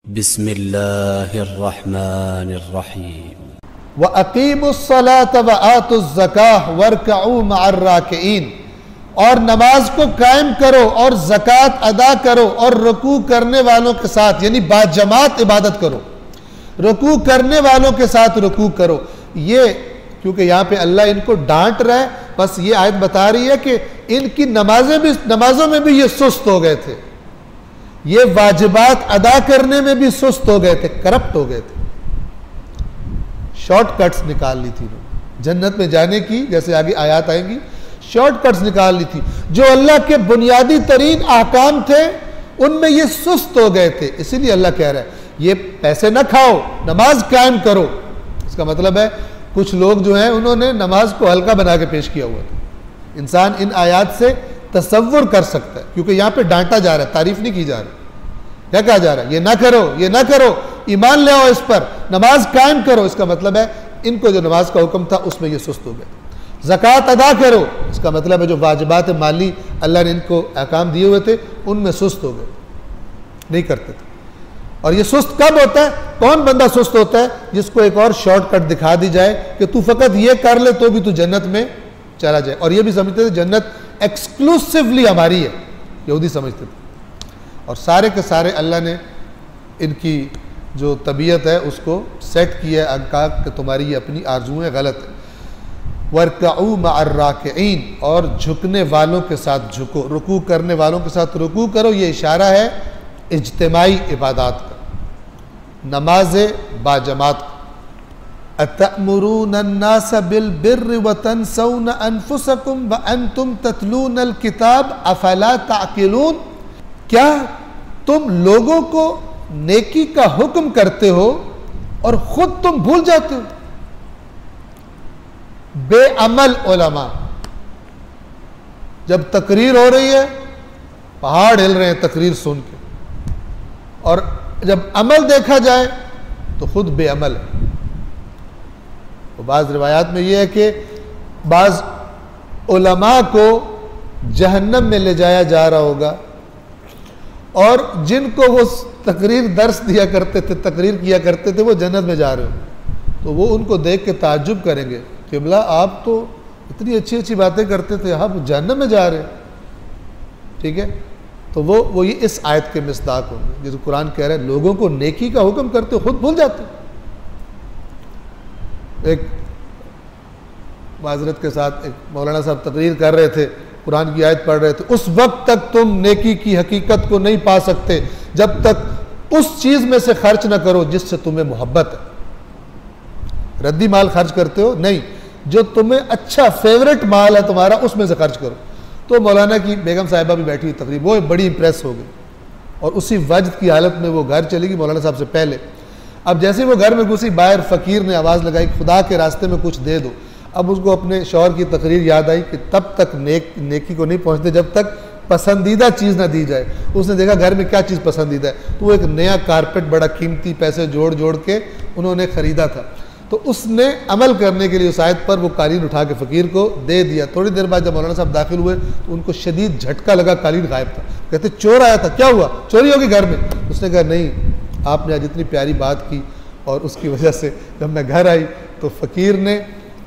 बिस्मिल्लाहिर्रहमानिर्रहीम। व अकीमुस्सलात व आतुज़्ज़काह वर्कऊ मअर्राकिईन, और नमाज को कायम करो और ज़कात अदा करो और रुकू करने वालों के साथ, यानी बाजमात इबादत करो, रुकू करने वालों के साथ रुकू करो। ये क्योंकि यहाँ पे अल्लाह इनको डांट रहा है, बस ये आयत बता रही है कि इनकी नमाजों में भी ये सुस्त हो गए थे, ये वाजिबात अदा करने में भी सुस्त हो गए थे, करप्ट हो गए थे, शॉर्टकट्स निकाल ली थी जन्नत में जाने की, जैसे आगे आयत आएंगी, शॉर्टकट्स निकाल ली थी। जो अल्लाह के बुनियादी तरीन ahकाम थे उनमें ये सुस्त हो गए थे। इसीलिए अल्लाह कह रहा है ये पैसे ना खाओ, नमाज कायम करो। इसका मतलब है कुछ लोग जो हैं उन्होंने नमाज को हल्का बना के पेश किया हुआ था। इंसान इन आयात से तसव्वुर कर सकता है, क्योंकि यहाँ पे डांटा जा रहा है, तारीफ नहीं की जा रही। क्या कहा जा रहा है? ये ना करो, ये ना करो, ईमान ले आओ, इस पर नमाज कायम करो। इसका मतलब है इनको जो नमाज का हुक्म था उसमें ये सुस्त हो गए। ज़कात अदा करो, इसका मतलब है जो वाजिबात माली अल्लाह ने इनको अहकाम दिए हुए थे उनमें सुस्त हो गए, नहीं करते थे। और ये सुस्त कब होता है? कौन बंदा सुस्त होता है? जिसको एक और शॉर्टकट दिखा दी जाए कि तू फकत ये कर ले तो भी तू जन्नत में चला जाए। और ये भी समझते थे जन्नत एक्सक्लूसिवली हमारी है, यहूदी समझते थे। और सारे के सारे अल्लाह ने इनकी जो तबीयत है उसको सेट किया है, अंका कि तुम्हारी ये अपनी आरजुएँ गलत है। वर्कऊ मअर्राकिईन, और झुकने वालों के साथ झुको, रुकू करने वालों के साथ रुकू करो। ये इशारा है इज्तिमाई इबादत का, नमाज बाजमात का। अतअमुरूनन्नास बिलबिर्रि व तनसौन अनफुसकुम व अंतुम ततलूनल किताब अफला ताकिलून, क्या तुम लोगों को नेकी का हुक्म करते हो और खुद तुम भूल जाते हो? बेअमल उलमा, जब तकरीर हो रही है पहाड़ हिल रहे हैं तकरीर सुन के, और जब अमल देखा जाए तो खुद बेअमल है। तो बाज़ रिवायात में यह है कि बाज़ उलमा को जहन्नम में ले जाया जा रहा होगा, और जिनको वो तकरीर दर्स दिया करते थे, तकरीर किया करते थे, वो जन्नत में जा रहे हो। तो वो उनको देख के ताज्जुब करेंगे, क़िबला आप तो इतनी अच्छी अच्छी बातें करते थे, आप जहन्नम में जा रहे हैं। ठीक है, तो वो ये इस आयत के मिस्दाक होंगे, जैसे कुरान कह रहा है लोगों को नेकी का हुक्म करते हो, खुद भूल जाते हो। एक माजरत के साथ एक मौलाना साहब तकरीर कर रहे थे, कुरान की आयत पढ़ रहे थे, उस वक्त तक तुम नेकी की हकीकत को नहीं पा सकते जब तक उस चीज़ में से खर्च ना करो जिससे तुम्हें मोहब्बत है। रद्दी माल खर्च करते हो नहीं, जो तुम्हें अच्छा फेवरेट माल है तुम्हारा उसमें से खर्च करो। तो मौलाना की बेगम साहिबा भी बैठी हुई तकरीब, वो बड़ी इंप्रेस हो गई और उसी वजद की हालत में वो घर चली गई मौलाना साहब से पहले। अब जैसे वो घर में घुसी, बाहर फ़कीर ने आवाज़ लगाई खुदा के रास्ते में कुछ दे दो। अब उसको अपने शौहर की तकरीर याद आई कि तब तक नेकी को नहीं पहुँचते जब तक पसंदीदा चीज़ ना दी जाए। उसने देखा घर में क्या चीज़ पसंदीदा है, तो वो एक नया कारपेट बड़ा कीमती पैसे जोड़ जोड़ के उन्होंने ख़रीदा था। तो उसने अमल करने के लिए उस आयत पर वो कालीन उठा के फ़कीर को दे दिया। थोड़ी देर बाद जब मौलाना साहब दाखिल हुए तो उनको शदीद झटका लगा, कालीन गायब था। कहते चोर आया था, क्या हुआ, चोरी होगी घर में? उसने कहा नहीं, आपने आज इतनी प्यारी बात की और उसकी वजह से जब मैं घर आई तो फ़कीर ने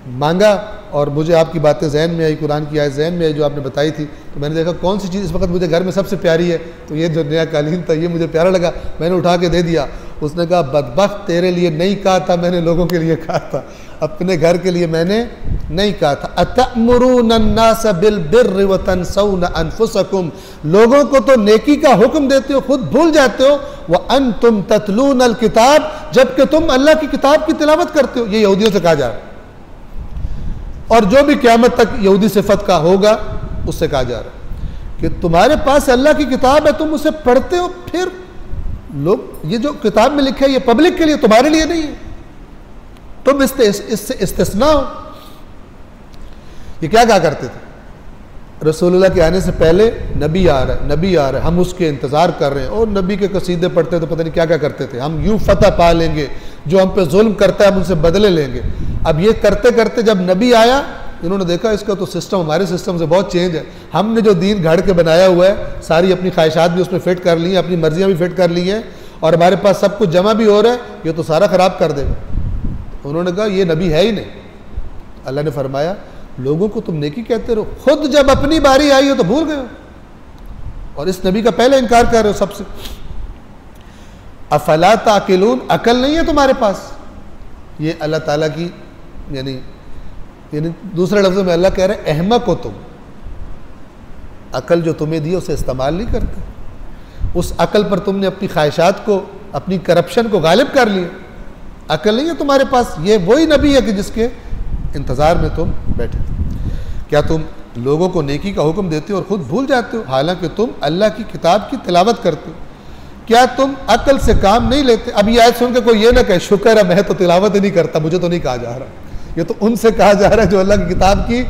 मांगा और मुझे आपकी बातें जहन में आई, कुरान की आयत जहन में आई जो आपने बताई थी। तो मैंने देखा कौन सी चीज़ इस वक्त मुझे घर में सबसे प्यारी है, तो ये जो नया कालीन था ये मुझे प्यारा लगा, मैंने उठा के दे दिया। उसने कहा बदबख्त, तेरे लिए नहीं कहा था मैंने, लोगों के लिए कहा था, अपने घर के लिए मैंने नहीं कहा था। अतअमुरूनन्नास बिलबिर्रि व तनसौन अनफुसकुम, लोगों को तो नेकी का हुक्म देते हो, खुद भूल जाते हो। व अंतुम ततलूनल किताब, जबकि तुम अल्लाह की किताब की तिलावत करते हो। ये यहूदियों से कहा जा रहा है, और जो भी क़यामत तक यहूदी सिफत का होगा उससे कहा जा रहा है कि तुम्हारे पास अल्लाह की किताब है, तुम उसे पढ़ते हो। फिर लोग, ये जो किताब में लिखा है ये पब्लिक के लिए, तुम्हारे लिए नहीं है, तुम इससे इस्तिस्ना हो। ये क्या कहा करते थे? रसूलुल्लाह के आने से पहले नबी आ रहा है, नबी आ रहा है, हम उसके इंतज़ार कर रहे हैं, और नबी के कसीदे पढ़ते तो पता नहीं क्या क्या करते थे। हम यूँ फतह पा लेंगे, जो हम पे जुल्म करता है हम उनसे बदले लेंगे। अब ये करते करते जब नबी आया, इन्होंने देखा इसका तो सिस्टम हमारे सिस्टम से बहुत चेंज है। हमने जो दीन घड़ के बनाया हुआ है, सारी अपनी ख्वाहिशात भी उसमें फिट कर ली हैं, अपनी मर्जियाँ भी फिट कर ली हैं, और हमारे पास सब कुछ जमा भी हो रहा है, ये तो सारा ख़राब कर देगा। उन्होंने कहा ये नबी है ही नहीं। अल्लाह ने फरमाया लोगों को तुम नेकी कहते रहो, खुद जब अपनी बारी आई हो तो भूल गए हो और इस नबी का पहले इनकार कर रहे हो सबसे। अफला ताकिलून, अकल नहीं है तुम्हारे पास। ये अल्लाह ताला की यानी दूसरे लफ्ज़ों में अल्लाह कह रहे हैं अहमक हो तुम, अकल जो तुम्हें दी उसे इस्तेमाल नहीं करते। उस अकल पर तुमने अपनी ख्वाहिशात को, अपनी करप्शन को गालिब कर लिया। अकल नहीं है तुम्हारे पास। ये वही नबी है कि जिसके इंतज़ार में तुम बैठे थे। क्या तुम लोगों को नेकी का हुक्म देते हो और ख़ुद भूल जाते हो, हालांकि तुम अल्लाह की किताब की तिलावत करते हो। क्या तुम अकल से काम नहीं लेते? अब ये आयत सुन के कोई ये ना कहे शुक्र है मैं तो तिलावत ही नहीं करता, मुझे तो नहीं कहा जा रहा। ये तो उनसे कहा जा रहा है जो अल्लाह की किताब की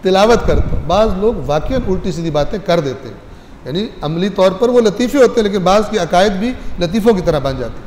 तिलावत करते हैं। बाज़ लोग वाकई उल्टी सीधी बातें कर देते हैं, यानी अमली तौर पर वो लतीफ़े होते हैं, लेकिन बाज़ के अकायद भी लतीफ़ों की तरह बन जाते हैं।